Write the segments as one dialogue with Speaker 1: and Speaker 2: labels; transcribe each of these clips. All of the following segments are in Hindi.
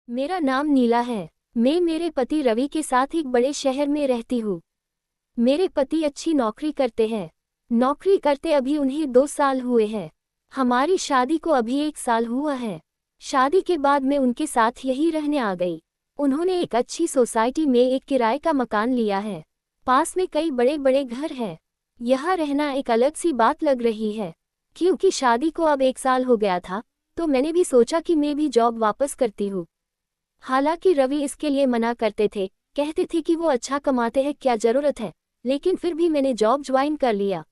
Speaker 1: मेरा नाम नीला है। मैं मेरे पति रवि के साथ एक बड़े शहर में रहती हूँ। मेरे पति अच्छी नौकरी करते हैं। नौकरी करते अभी उन्हें 2 साल हुए हैं। हमारी शादी को अभी 1 साल हुआ है। शादी के बाद मैं उनके साथ यही रहने आ गई। उन्होंने एक अच्छी सोसाइटी में एक किराए का मकान लिया है। पास में कई बड़े बड़े घर हैं। यहाँ रहना एक अलग सी बात लग रही है। क्योंकि शादी को अब 1 साल हो गया था, तो मैंने भी सोचा कि मैं भी जॉब वापस करती हूँ। हालांकि रवि इसके लिए मना करते थे, कहते थे कि वो अच्छा कमाते हैं, क्या ज़रूरत है। लेकिन फिर भी मैंने जॉब ज्वाइन कर लिया।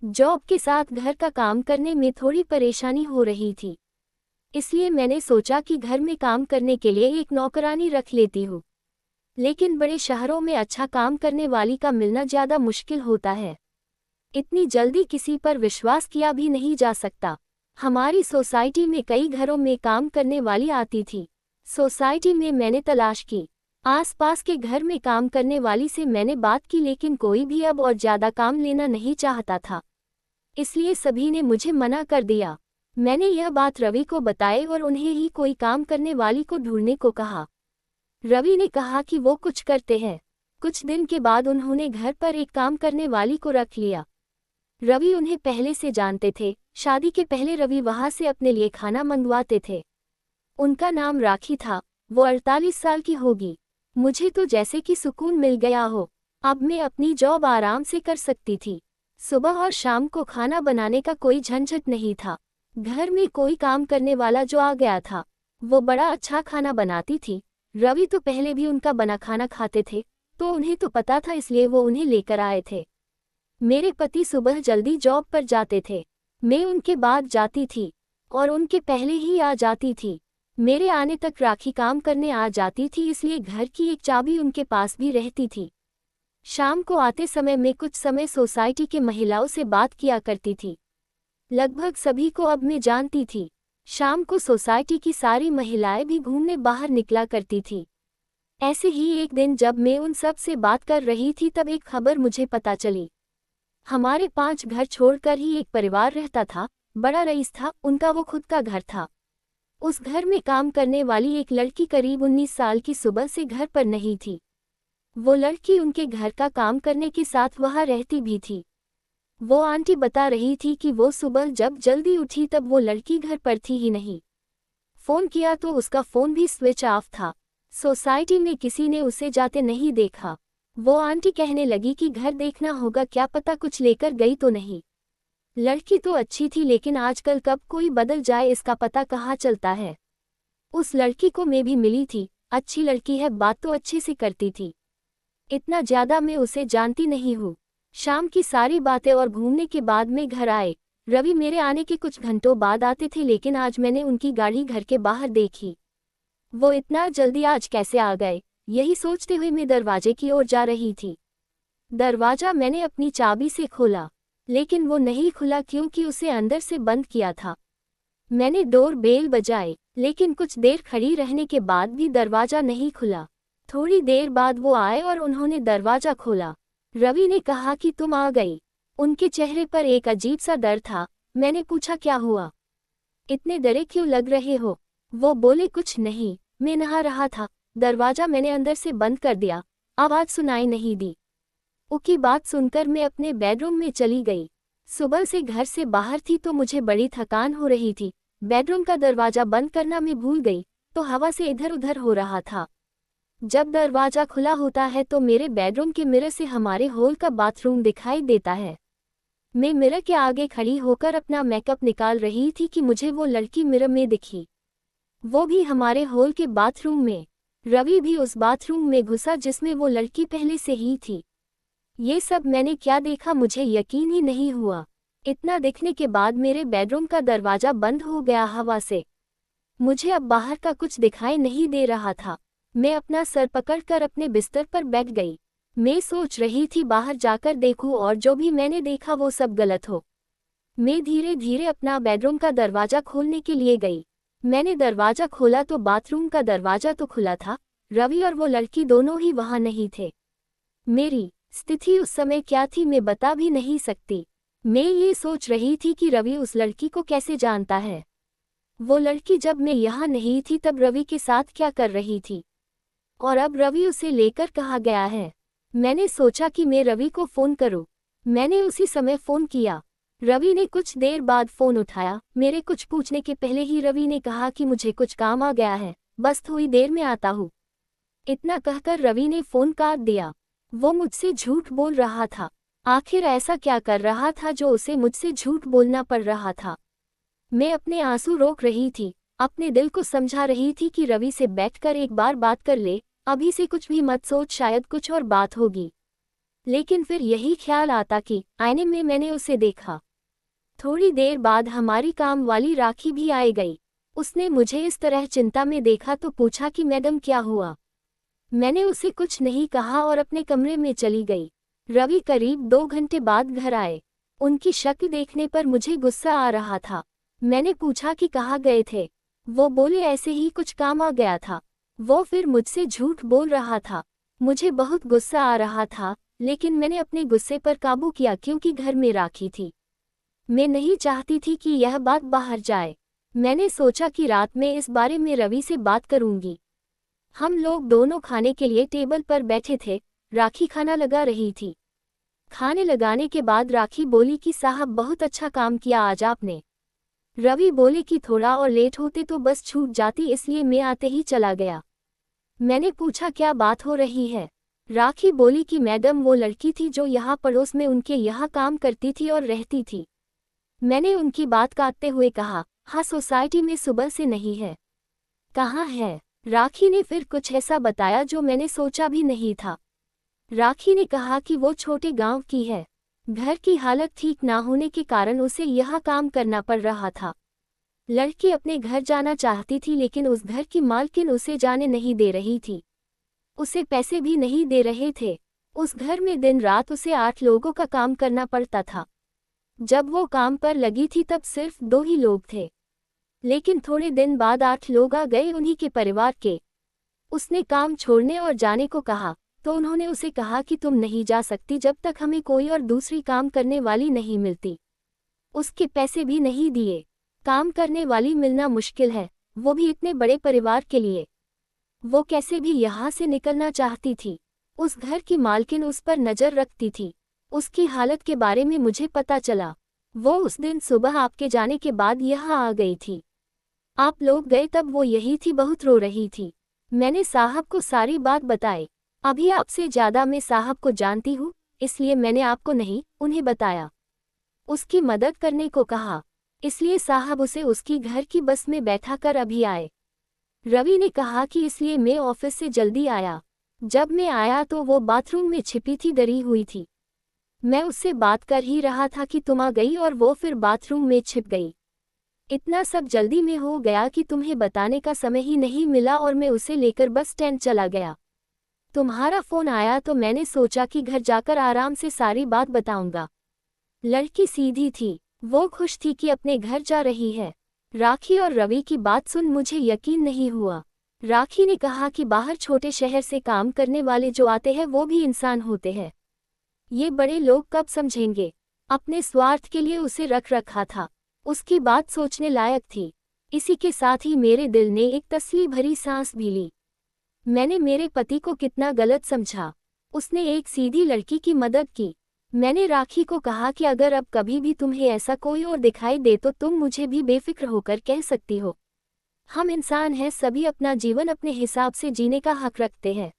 Speaker 1: जॉब के साथ घर का काम करने में थोड़ी परेशानी हो रही थी, इसलिए मैंने सोचा कि घर में काम करने के लिए एक नौकरानी रख लेती हूँ। लेकिन बड़े शहरों में अच्छा काम करने वाली का मिलना ज़्यादा मुश्किल होता है। इतनी जल्दी किसी पर विश्वास किया भी नहीं जा सकता। हमारी सोसाइटी में कई घरों में काम करने वाली आती थी। सोसाइटी में मैंने तलाश की। आसपास के घर में काम करने वाली से मैंने बात की, लेकिन कोई भी अब और ज़्यादा काम लेना नहीं चाहता था। इसलिए सभी ने मुझे मना कर दिया। मैंने यह बात रवि को बताई और उन्हें ही कोई काम करने वाली को ढूंढने को कहा। रवि ने कहा कि वो कुछ करते हैं। कुछ दिन के बाद उन्होंने घर पर एक काम करने वाली को रख लिया। रवि उन्हें पहले से जानते थे। शादी के पहले रवि वहां से अपने लिए खाना मंगवाते थे। उनका नाम राखी था। वो 48 साल की होगी। मुझे तो जैसे कि सुकून मिल गया हो। अब मैं अपनी जॉब आराम से कर सकती थी। सुबह और शाम को खाना बनाने का कोई झंझट नहीं था। घर में कोई काम करने वाला जो आ गया था, वो बड़ा अच्छा खाना बनाती थी। रवि तो पहले भी उनका बना खाना खाते थे, तो उन्हें तो पता था, इसलिए वो उन्हें लेकर आए थे। मेरे पति सुबह जल्दी जॉब पर जाते थे। मैं उनके बाद जाती थी और उनके पहले ही आ जाती थी। मेरे आने तक राखी काम करने आ जाती थी, इसलिए घर की एक चाबी उनके पास भी रहती थी। शाम को आते समय मैं कुछ समय सोसाइटी के महिलाओं से बात किया करती थी। लगभग सभी को अब मैं जानती थी। शाम को सोसाइटी की सारी महिलाएं भी घूमने बाहर निकला करती थी। ऐसे ही एक दिन जब मैं उन सब से बात कर रही थी, तब एक खबर मुझे पता चली। हमारे 5 घर छोड़कर ही एक परिवार रहता था। बड़ा रईस था, उनका वो खुद का घर था। उस घर में काम करने वाली एक लड़की करीब 19 साल की सुबह से घर पर नहीं थी। वो लड़की उनके घर का काम करने के साथ वहाँ रहती भी थी। वो आंटी बता रही थी कि वो सुबह जब जल्दी उठी तब वो लड़की घर पर थी ही नहीं। फ़ोन किया तो उसका फ़ोन भी स्विच ऑफ था। सोसाइटी में किसी ने उसे जाते नहीं देखा। वो आंटी कहने लगी कि घर देखना होगा, क्या पता कुछ लेकर गई तो नहीं। लड़की तो अच्छी थी, लेकिन आजकल कब कोई बदल जाए इसका पता कहाँ चलता है। उस लड़की को मैं भी मिली थी। अच्छी लड़की है, बात तो अच्छे से करती थी। इतना ज़्यादा मैं उसे जानती नहीं हूँ। शाम की सारी बातें और घूमने के बाद में घर आए। रवि मेरे आने के कुछ घंटों बाद आते थे, लेकिन आज मैंने उनकी गाड़ी घर के बाहर देखी। वो इतना जल्दी आज कैसे आ गए, यही सोचते हुए मैं दरवाजे की ओर जा रही थी। दरवाज़ा मैंने अपनी चाबी से खोला, लेकिन वो नहीं खुला क्योंकि उसे अंदर से बंद किया था। मैंने डोर बेल बजाई, लेकिन कुछ देर खड़ी रहने के बाद भी दरवाज़ा नहीं खुला। थोड़ी देर बाद वो आए और उन्होंने दरवाज़ा खोला। रवि ने कहा कि तुम आ गई। उनके चेहरे पर एक अजीब सा डर था। मैंने पूछा क्या हुआ, इतने डरे क्यों लग रहे हो। वो बोले कुछ नहीं, मैं नहा रहा था। दरवाज़ा मैंने अंदर से बंद कर दिया, आवाज़ सुनाई नहीं दी। उनकी बात सुनकर मैं अपने बेडरूम में चली गई। सुबह से घर से बाहर थी तो मुझे बड़ी थकान हो रही थी। बेडरूम का दरवाज़ा बंद करना मैं भूल गई, तो हवा से इधर उधर हो रहा था। जब दरवाज़ा खुला होता है तो मेरे बेडरूम के मिरर से हमारे हॉल का बाथरूम दिखाई देता है। मैं मिरर के आगे खड़ी होकर अपना मेकअप निकाल रही थी कि मुझे वो लड़की मिरर में दिखी, वो भी हमारे हॉल के बाथरूम में। रवि भी उस बाथरूम में घुसा जिसमें वो लड़की पहले से ही थी। ये सब मैंने क्या देखा, मुझे यकीन ही नहीं हुआ। इतना दिखने के बाद मेरे बेडरूम का दरवाज़ा बंद हो गया हवा से। मुझे अब बाहर का कुछ दिखाई नहीं दे रहा था। मैं अपना सर पकड़कर अपने बिस्तर पर बैठ गई। मैं सोच रही थी बाहर जाकर देखूं और जो भी मैंने देखा वो सब गलत हो। मैं धीरे धीरे अपना बेडरूम का दरवाज़ा खोलने के लिए गई। मैंने दरवाज़ा खोला तो बाथरूम का दरवाज़ा तो खुला था। रवि और वो लड़की दोनों ही वहाँ नहीं थे। मेरी स्थिति उस समय क्या थी मैं बता भी नहीं सकती। मैं ये सोच रही थी कि रवि उस लड़की को कैसे जानता है। वो लड़की जब मैं यहाँ नहीं थी तब रवि के साथ क्या कर रही थी, और अब रवि उसे लेकर कहाँ गया है। मैंने सोचा कि मैं रवि को फ़ोन करूँ। मैंने उसी समय फ़ोन किया। रवि ने कुछ देर बाद फ़ोन उठाया। मेरे कुछ पूछने के पहले ही रवि ने कहा कि मुझे कुछ काम आ गया है, बस थोड़ी देर में आता हूँ। इतना कहकर रवि ने फ़ोन काट दिया। वो मुझसे झूठ बोल रहा था। आखिर ऐसा क्या कर रहा था जो उसे मुझसे झूठ बोलना पड़ रहा था। मैं अपने आंसू रोक रही थी, अपने दिल को समझा रही थी कि रवि से बैठकर एक बार बात कर ले, अभी से कुछ भी मत सोच, शायद कुछ और बात होगी। लेकिन फिर यही ख्याल आता कि आईने में मैंने उसे देखा। थोड़ी देर बाद हमारी काम वाली राखी भी आई गई। उसने मुझे इस तरह चिंता में देखा तो पूछा कि मैडम क्या हुआ। मैंने उसे कुछ नहीं कहा और अपने कमरे में चली गई। रवि करीब 2 घंटे बाद घर आए। उनकी शक्ल देखने पर मुझे गुस्सा आ रहा था। मैंने पूछा कि कहाँ गए थे। वो बोले ऐसे ही कुछ काम आ गया था। वो फिर मुझसे झूठ बोल रहा था। मुझे बहुत गुस्सा आ रहा था, लेकिन मैंने अपने गुस्से पर काबू किया क्योंकि घर में राखी थी। मैं नहीं चाहती थी कि यह बात बाहर जाए। मैंने सोचा कि रात में इस बारे में रवि से बात करूंगी। हम लोग दोनों खाने के लिए टेबल पर बैठे थे। राखी खाना लगा रही थी। खाने लगाने के बाद राखी बोली कि साहब बहुत अच्छा काम किया आज आपने। रवि बोले कि थोड़ा और लेट होते तो बस छूट जाती, इसलिए मैं आते ही चला गया। मैंने पूछा क्या बात हो रही है। राखी बोली कि मैडम वो लड़की थी जो यहाँ पड़ोस में उनके यहाँ काम करती थी और रहती थी। मैंने उनकी बात काटते हुए कहा, हाँ सोसाइटी में सुबह से नहीं है। कहाँ है? राखी ने फिर कुछ ऐसा बताया जो मैंने सोचा भी नहीं था। राखी ने कहा कि वो छोटे गांव की है। घर की हालत ठीक ना होने के कारण उसे यहाँ काम करना पड़ रहा था। लड़की अपने घर जाना चाहती थी लेकिन उस घर की मालकिन उसे जाने नहीं दे रही थी। उसे पैसे भी नहीं दे रहे थे। उस घर में दिन रात उसे 8 लोगों का काम करना पड़ता था। जब वो काम पर लगी थी तब सिर्फ 2 ही लोग थे, लेकिन थोड़े दिन बाद 8 लोग आ गए उन्हीं के परिवार के। उसने काम छोड़ने और जाने को कहा तो उन्होंने उसे कहा कि तुम नहीं जा सकती जब तक हमें कोई और दूसरी काम करने वाली नहीं मिलती। उसके पैसे भी नहीं दिए। काम करने वाली मिलना मुश्किल है, वो भी इतने बड़े परिवार के लिए। वो कैसे भी यहाँ से निकलना चाहती थी। उस घर की मालकिन उस पर नज़र रखती थी। उसकी हालत के बारे में मुझे पता चला। वो उस दिन सुबह आपके जाने के बाद यहाँ आ गई थी। आप लोग गए तब वो यही थी, बहुत रो रही थी। मैंने साहब को सारी बात बताई। अभी आपसे ज़्यादा मैं साहब को जानती हूँ, इसलिए मैंने आपको नहीं, उन्हें बताया। उसकी मदद करने को कहा, इसलिए साहब उसे उसकी घर की बस में बैठा कर अभी आए। रवि ने कहा कि इसलिए मैं ऑफिस से जल्दी आया। जब मैं आया तो वो बाथरूम में छिपी थी, डरी हुई थी। मैं उससे बात कर ही रहा था कि तुम आ गई और वो फिर बाथरूम में छिप गई। इतना सब जल्दी में हो गया कि तुम्हें बताने का समय ही नहीं मिला और मैं उसे लेकर बस स्टैंड चला गया। तुम्हारा फ़ोन आया तो मैंने सोचा कि घर जाकर आराम से सारी बात बताऊंगा। लड़की सीधी थी, वो खुश थी कि अपने घर जा रही है। राखी और रवि की बात सुन मुझे यकीन नहीं हुआ। राखी ने कहा कि बाहर छोटे शहर से काम करने वाले जो आते हैं वो भी इंसान होते हैं। ये बड़े लोग कब समझेंगे। अपने स्वार्थ के लिए उसे रख रखा था। उसकी बात सोचने लायक थी। इसी के साथ ही मेरे दिल ने एक तसल्ली भरी सांस भी ली। मैंने मेरे पति को कितना गलत समझा। उसने एक सीधी लड़की की मदद की। मैंने राखी को कहा कि अगर अब कभी भी तुम्हें ऐसा कोई और दिखाई दे तो तुम मुझे भी बेफिक्र होकर कह सकती हो। हम इंसान हैं, सभी अपना जीवन अपने हिसाब से जीने का हक रखते हैं।